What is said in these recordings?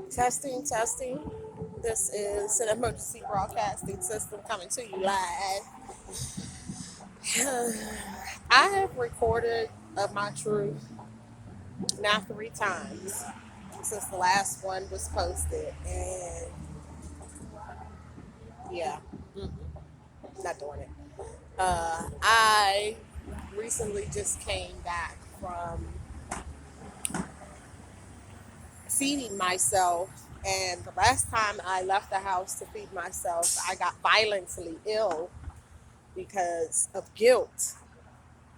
Testing, testing. This is an emergency broadcasting system coming to you live. I have recorded of my truth now 3 times since the last one was posted, and yeah, mm-mm, not doing it. I recently just came back from feeding myself, and the last time I left the house to feed myself, I got violently ill because of guilt.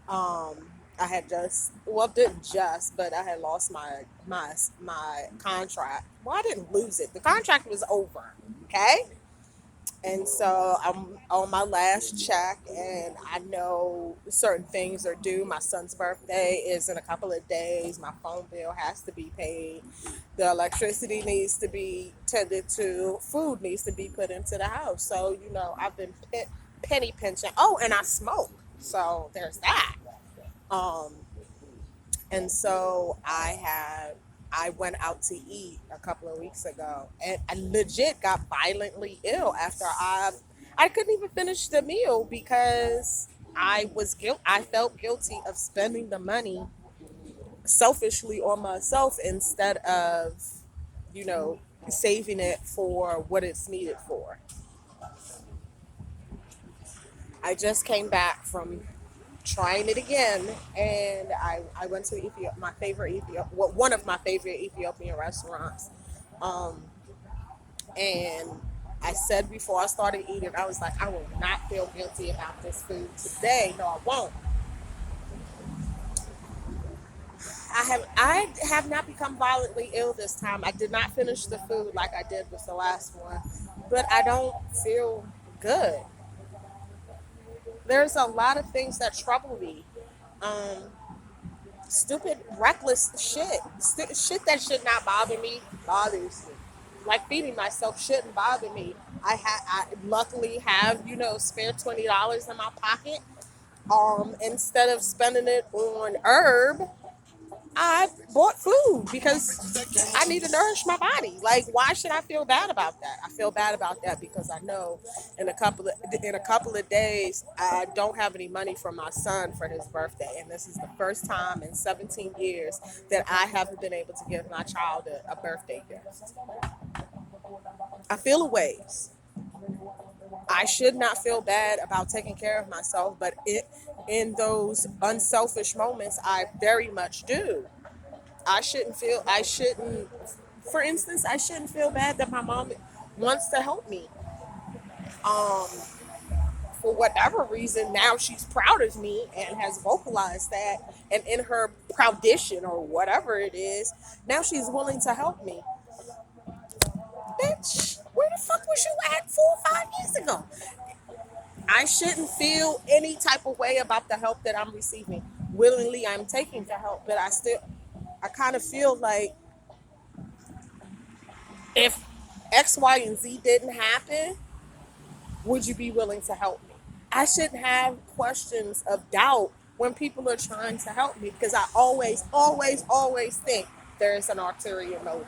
Um, I had just, well, didn't just, but I had lost my contract. Well, I didn't lose it. The contract was over. Okay. And so I'm on my last check, and I know certain things are due. My son's birthday is in a couple of days. My phone bill has to be paid. The electricity needs to be tended to. Food needs to be put into the house. So, I've been penny pinching. Oh, and I smoke. So there's that. Um, and so I went out to eat a couple of weeks ago, and I legit got violently ill after I couldn't even finish the meal because I felt guilty of spending the money selfishly on myself instead of, you know, saving it for what it's needed for. I just came back from trying it again, and I went to my favorite one of my favorite Ethiopian restaurants. Um, and I said before I started eating, I was like, I will not feel guilty about this food today. No, I won't. I have not become violently ill this time. I did not finish the food like I did with the last one, but I don't feel good. There's a lot of things that trouble me. Um, Stupid, reckless shit that should not bother me bothers me. Like feeding myself shouldn't bother me. I luckily have spare $20 in my pocket. Instead of spending it on herb, I bought food because I need to nourish my body. Like, why should I feel bad about that? I feel bad about that because I know in a couple of days I don't have any money for my son for his birthday, and this is the first time in 17 years that I haven't been able to give my child a birthday gift. I feel a ways. I should not feel bad about taking care of myself, but in those unselfish moments, I very much do. I shouldn't, for instance, I shouldn't feel bad that my mom wants to help me. Um, for whatever reason, now she's proud of me and has vocalized that. And in her proudition or whatever it is, now she's willing to help me. Bitch, where the fuck was you at 4 or 5 years ago? I shouldn't feel any type of way about the help that I'm receiving. Willingly, I'm taking the help, but I kind of feel like if X, Y, and Z didn't happen, would you be willing to help me? I shouldn't have questions of doubt when people are trying to help me because I always, always, always think there is an ulterior motive.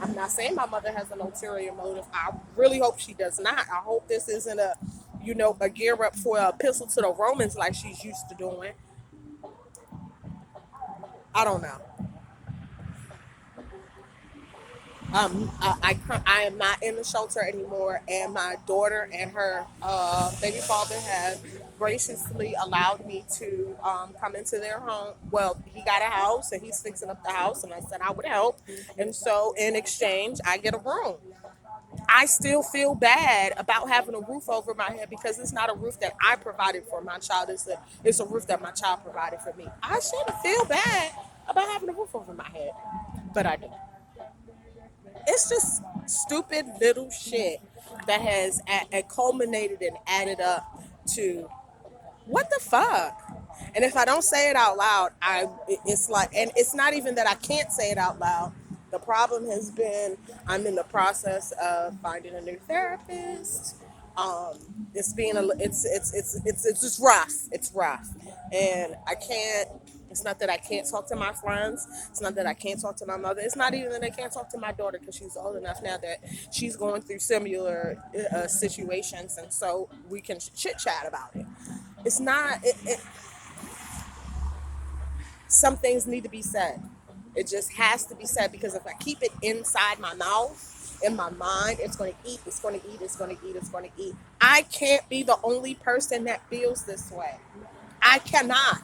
I'm not saying my mother has an ulterior motive. I really hope she does not. I hope this isn't a gear up for a epistle to the Romans like she's used to doing. I don't know. I am not in the shelter anymore, and my daughter and her baby father have graciously allowed me to come into their home. Well, he got a house and he's fixing up the house, and I said I would help, and so in exchange, I get a room. I still feel bad about having a roof over my head because it's not a roof that I provided for my child. It's a roof that my child provided for me. I shouldn't feel bad about having a roof over my head, but I do. It's just stupid little shit that has culminated and added up to what the fuck. And if I don't say it out loud, it's like, and it's not even that I can't say it out loud. The problem has been I'm in the process of finding a new therapist. It's being a it's just rough. It's rough, and I can't. It's not that I can't talk to my friends. It's not that I can't talk to my mother. It's not even that I can't talk to my daughter because she's old enough now that she's going through similar situations, and so we can chit chat about it. It's not. Some things need to be said. It just has to be said because if I keep it inside my mouth, in my mind, it's going to eat, it's going to eat, it's going to eat, it's going to eat. I can't be the only person that feels this way. I cannot.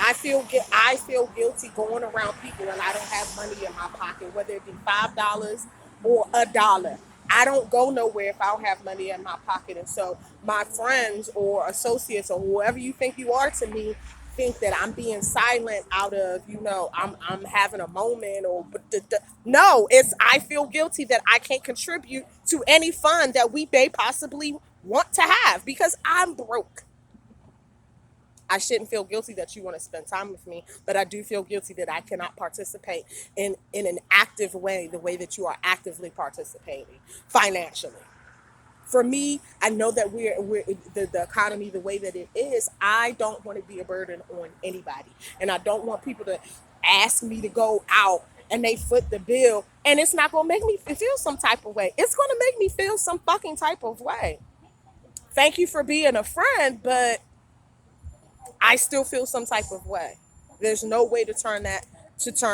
I feel guilty going around people and I don't have money in my pocket, whether it be $5 or a dollar. I don't go nowhere if I don't have money in my pocket. And so my friends or associates or whoever you think you are to me think that I'm being silent out of, I'm having a moment or no, it's I feel guilty that I can't contribute to any fund that we may possibly want to have because I'm broke. I shouldn't feel guilty that you want to spend time with me, but I do feel guilty that I cannot participate in an active way, the way that you are actively participating financially. For me, I know that we're the economy the way that it is. I don't want to be a burden on anybody, and I don't want people to ask me to go out and they foot the bill, and it's not gonna make me feel some type of way. It's gonna make me feel some fucking type of way. Thank you for being a friend, but I still feel some type of way. There's no way to turn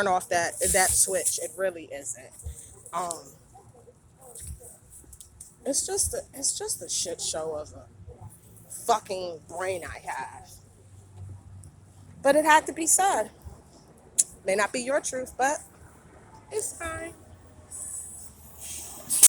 off that switch. It really isn't. Um, it's just a shit show of a fucking brain I have. But it had to be said. May not be your truth, but it's fine.